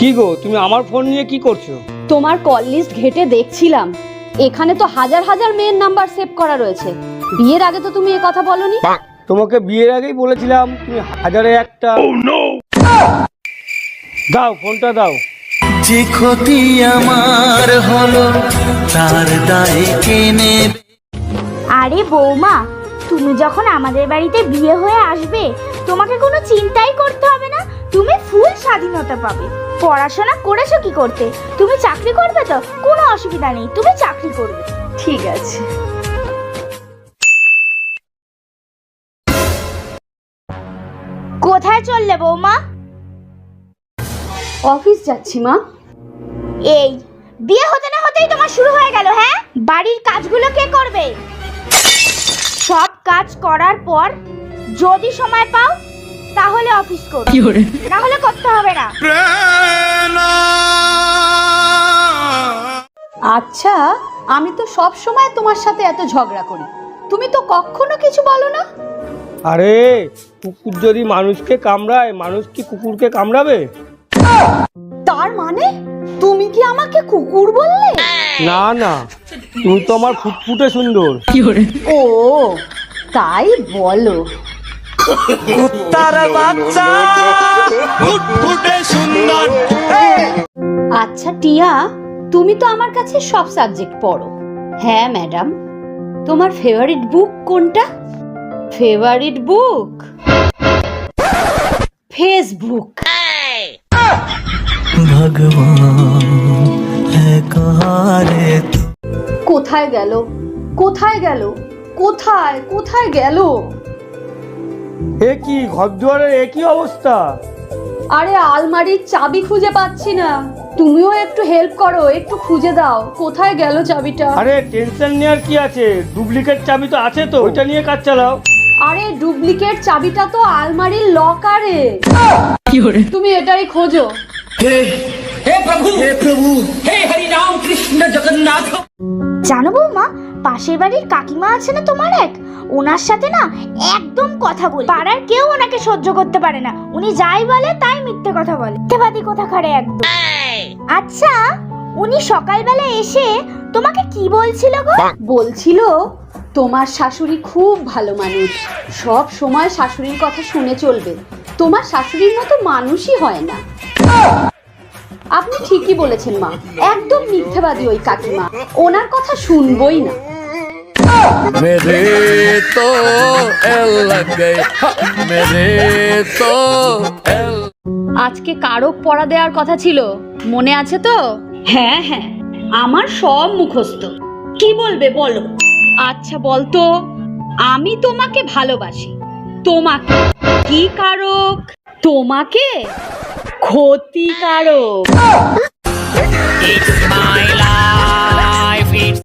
কি গো, তুমি আমার ফোন নিয়ে কি করছো? তোমার কল লিস্ট ঘেটে দেখছিলাম, এখানে তো হাজার হাজার মেয়ের নাম্বার সেভ করা রয়েছে। বিয়ের আগে তো তুমি এ কথা বলনি। তোমাকে বিয়ের আগেই বলেছিলাম তুমি হাজারে একটা। দাও ফোনটা দাও। যে ক্ষতি আমার হলো তার দায় কে নেবে? আরে বৌমা, তুমি যখন আমাদের বাড়িতে বিয়ে হয়ে আসবে তোমাকে কোনো চিন্তাই করতে হবে না। তুমি ফুল স্বাধীনতা পাবে। পড়াশোনা করেছো কি করতে? তুমি চাকরি করবে তো? কোনো অসুবিধা নেই, তুমি চাকরি করবে। ঠিক আছে। কোথায় চললে বৌমা? অফিস যাচ্ছি মা। এই বিয়ে হতে না হতেই তোমার শুরু হয়ে গেল। হ্যাঁ, বাড়ির কাজগুলো কে করবে? সব কাজ করার পর যদি সময় পাও তাহলে অফিস করো, না হলে করতে হবে না। আচ্ছা, আমি তো সব সময় তোমার সাথে এত ঝগড়া করি, তুমি তো কখনো কিছু বলো না। আরে কুকুর যদি মানুষকে কামড়ায়, মানুষ কি কুকুরকে কামড়াবে? তার মানে তুমি কি আমাকে কুকুর বললে? না না, তুমি তো আমার ফুটফুটে সুন্দর। ও তাই বলো। কুত্তার বাচ্চা ফুটফুটে সুন্দর। আচ্ছা টিয়া, তুমি তো আমার কাছে সব সাবজেক্ট পড়ো। হ্যাঁ ম্যাডাম, তোমার ফেভারিট বুক কোনটা? ফেভারিট বুক? ফেসবুক। ভগবান है कहाँ रे तू? কোথায় গেল, কোথায় গেল, কোথায় কোথায় গেল? এ কি ঘরদুয়ারের একই অবস্থা? আরে আলমারির চাবি খুঁজে পাচ্ছি না, তুমিও একটু হেল্প করো, একটু খুঁজে দাও কোথায় গেল চাবিটা। আরে টেনশন নেওয়ার কি আছে, ডুপ্লিকেট চাবি তো আছে, তো ওইটা নিয়ে কাজ চালাও। আরে ডুপ্লিকেট চাবিটা তো আলমারির লকারে। তুমি এটাই খোঁজো। জানো বৌমা, পাশের বাড়ির কাকিমা আছে না তোমার এক, ওনার সাথে না একদম কথা বলে পাড়ার কেউ ওনাকে সহ্য করতে পারে না। উনি যাই বলে তাই মিথ্যে কথা বলে, মিথ্যেবাদী কোথাকারে একদম। আচ্ছা, উনি সকালবেলা এসে তোমাকে কি বলছিল গো? বলছিল তোমার শাশুড়ি খুব ভালো মানুষ, সব সময় শাশুড়ির কথা শুনে চলবে, তোমার শাশুড়ির মতো মানুষই হয় না। আপনি ঠিকই বলেছেন মা, একদম মিথ্যেবাদী ওই কাকিমা, ওনার কথা শুনবই না। मेरे तो एल लग गए, मेरे तो एल। আজকে কারক পড়া দেওয়ার কথা ছিল, মনে আছে তো? হ্যাঁ হ্যাঁ, আমার সব মুখস্থ। কি বলবে বলো? আচ্ছা বলতো, আমি তোমাকে ভালোবাসি। তোমাকে কি কারক? তোমাকে ক্ষতিকারক।